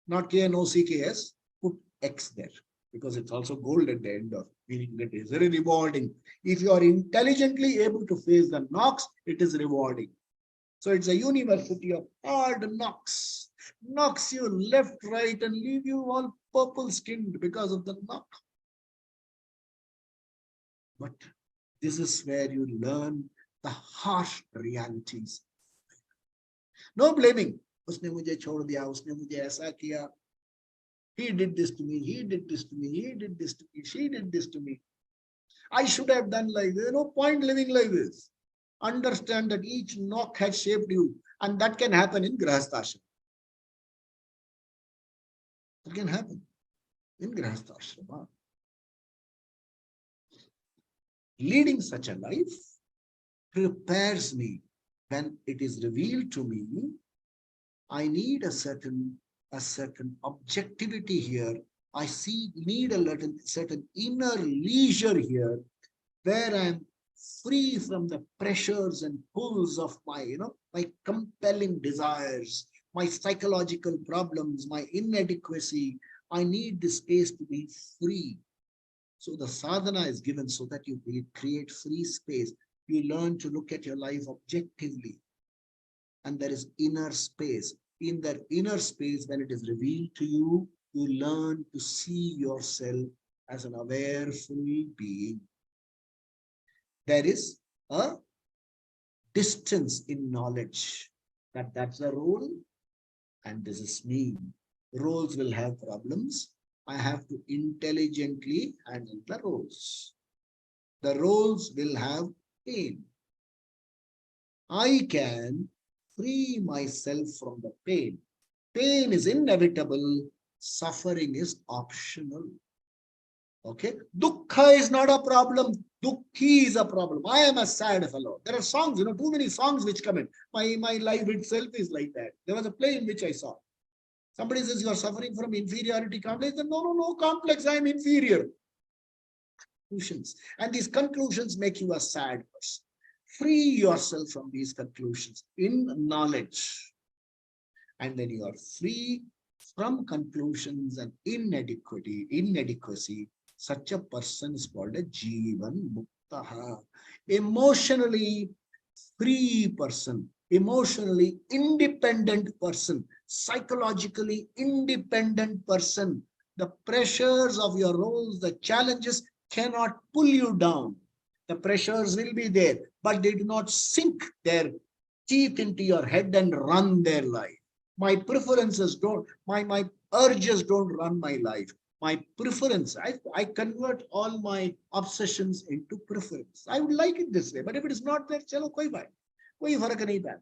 Not KNOCKS, put X there. Because it's also gold at the end of, meaning that it is very rewarding. If you are intelligently able to face the knocks, it is rewarding. So it's a university of hard knocks. Knocks you left, right, and leave you all purple skinned because of the knock. But this is where you learn the harsh realities. No blaming. Usne mujhe chhod diya, usne mujhe aisa kiya. He did this to me, he did this to me, he did this to me, she did this to me. I should have done like this. No point living like this. Understand that each knock has shaped you, and that can happen in Grahasthashram. That can happen in Grahasthashram. Leading such a life prepares me. When it is revealed to me, I need a certain objectivity here. I need a certain inner leisure here, where I'm free from the pressures and pulls of my, my compelling desires, my psychological problems, my inadequacy. I need this space to be free. So the sadhana is given so that you create free space. You learn to look at your life objectively. And there is inner space. In that inner space, when it is revealed to you, you learn to see yourself as an aware, full being. There is a distance in knowledge. That's a role, and this is me. Roles will have problems. I have to intelligently handle the roles. The roles will have pain. I can free myself from the pain. Pain is inevitable. Suffering is optional. Okay? Dukkha is not a problem. Dukkhi is a problem. I am a sad fellow. There are songs, too many songs which come in. My life itself is like that. There was a play in which I saw. Somebody says, you are suffering from inferiority complex. No complex. I am inferior. Conclusions. And these conclusions make you a sad person. Free yourself from these conclusions in knowledge. And when you are free from conclusions and inadequacy, such a person is called a Jivan Muktaha. Emotionally free person, emotionally independent person, psychologically independent person. The pressures of your roles, the challenges cannot pull you down. The pressures will be there, but they do not sink their teeth into your head and run their life. My preferences don't, my urges don't run my life. My preference, I convert all my obsessions into preference. I would like it this way, but if it is not there, chalo koi bhai, koi farak nahi padta.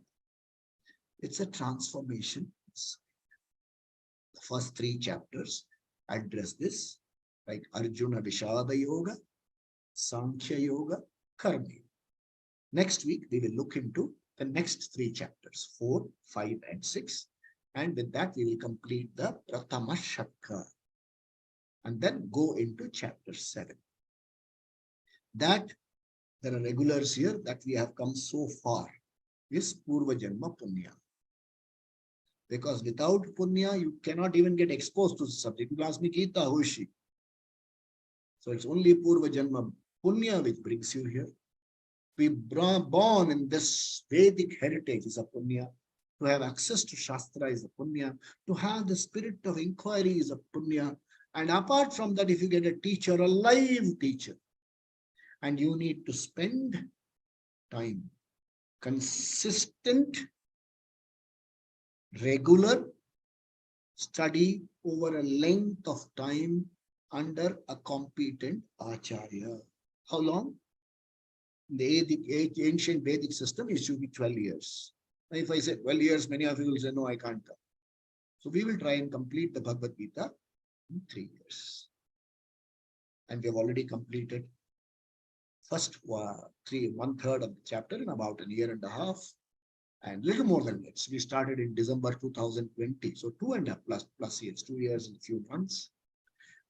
It's a transformation. The first 3 chapters address this, like Arjuna Vishada Yoga, Sankhya Yoga, Karma. Next week, we will look into the next 3 chapters, 4, 5, and 6. And with that, we will complete the Pratama Shakka and then go into chapter 7. That there are regulars here that we have come so far is Purva Janma Punya. Because without Punya, you cannot even get exposed to the subject. You ask me, Gita, who is she? So it's only Purva Janma Punya which brings you here. We born in this Vedic heritage is a Punya. To have access to Shastra is a Punya. To have the spirit of inquiry is a Punya. And apart from that, if you get a teacher, a live teacher, and you need to spend time, consistent, regular study over a length of time under a competent Acharya. How long? The ancient Vedic system is to be 12 years. Now, if I say 12 years, many of you will say, no, I can't come. So we will try and complete the Bhagavad Gita in 3 years. And we have already completed first 1/3 of the chapter in about a year and a half. And little more than that. So we started in December 2020. So 2.5 plus years, 2 years and a few months.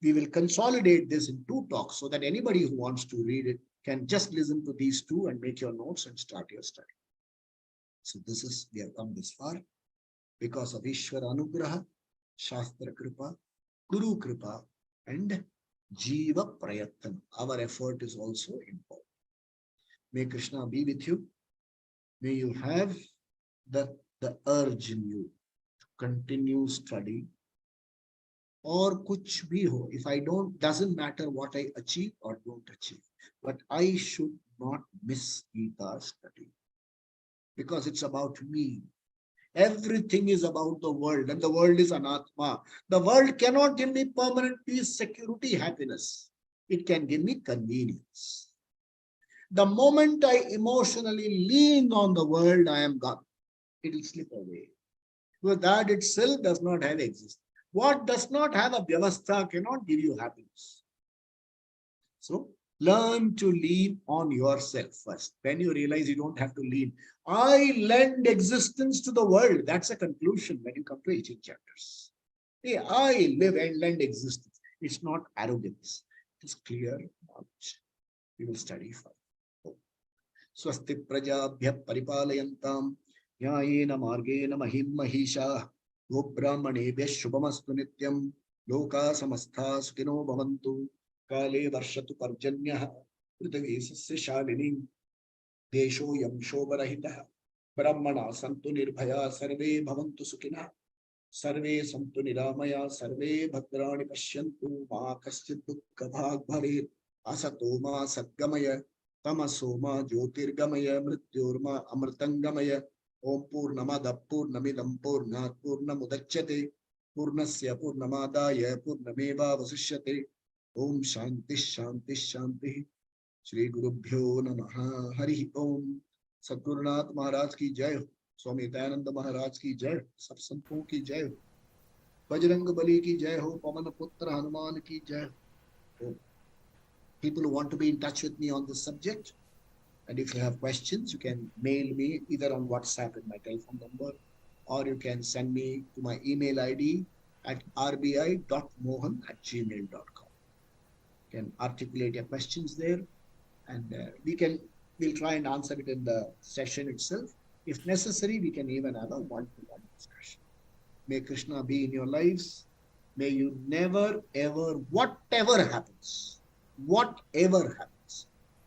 We will consolidate this in 2 talks so that anybody who wants to read it can just listen to these 2 and make your notes and start your study. So we have come this far because of Ishvara Anugraha, Shastra Kripa, Guru Kripa, and Jiva Prayatana. Our effort is also important. May Krishna be with you. May you have the urge in you to continue study. Or kuch bhi ho. If I don't, doesn't matter what I achieve or don't achieve. But I should not miss Gita study. Because it's about me. Everything is about the world, and the world is anatma. The world cannot give me permanent peace, security, happiness. It can give me convenience. The moment I emotionally lean on the world, I am gone. It will slip away. Because that itself does not have existence. What does not have a vyavastha cannot give you happiness. So learn to lean on yourself first. When you realize you don't have to lean, I lend existence to the world. That's a conclusion when you come to 18 chapters. Hey, I live and lend existence. It's not arrogance. It's clear knowledge. We will study further. Swasti prajabhya paripalayantam न्यायेन मार्गेण महिं महिषाः गोब्राह्मणेभ्यः शुभमस्तु नित्यं लोकाः समस्ताः सुखिनो भवन्तु काले वर्षतु पर्जन्यः पृथिवी सस्यशालिनी देशोऽयं शोभरहितः ब्राह्मणाः सन्तु निर्भयाः सर्वे भवन्तु सुखिनः सर्वे सन्तु निरामयाः सर्वे भद्राणि पश्यन्तु मा कश्चित् दुःखभाग् भवेत् असतो मा सद्गमय तमसो मा ज्योतिर्गमय मृत्योर्मा अमृतङ्गमय ओम पूर्णमद पूर्णमिदं पूर्णात् पूर्णमुदच्यते पूर्णस्य पूर्णमादाय पूर्णमेवावशिष्यते ओम शांति शांति शांति श्री गुरुभ्यो नमः हरि ओम। सद्गुरुनाथ महाराज की जय हो, स्वामी दयानंद महाराज की जय, सब संतों की जय हो, बजरंग बली की जय हो, पवन पुत्र हनुमान की जय हो। People who want to be in touch with me on this subject, and if you have questions, you can mail me either on WhatsApp at my telephone number, or you can send me to my email ID at rbi.mohan@gmail.com. You can articulate your questions there, and we'll try and answer it in the session itself. If necessary, we can even have a one-to-one discussion. May Krishna be in your lives. May you never, ever, whatever happens,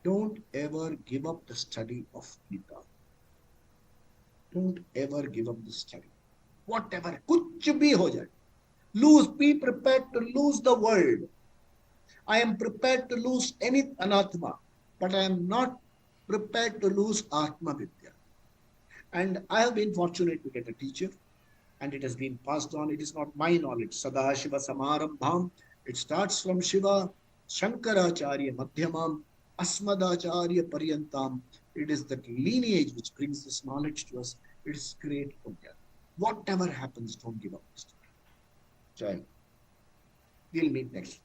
don't ever give up the study of Gita. Don't ever give up the study. Whatever, kuch bhi ho jaye. Be prepared to lose the world. I am prepared to lose any anatma, but I am not prepared to lose Atma Vidya. And I have been fortunate to get a teacher, and it has been passed on. It is not my knowledge. Sada Shiva Samarambham. It starts from Shiva, Shankaracharya Madhyamam, Asmadacharya Paryantam. It is that lineage which brings this knowledge to us. It is great punya. Whatever happens, don't give up. Jai. We'll meet next.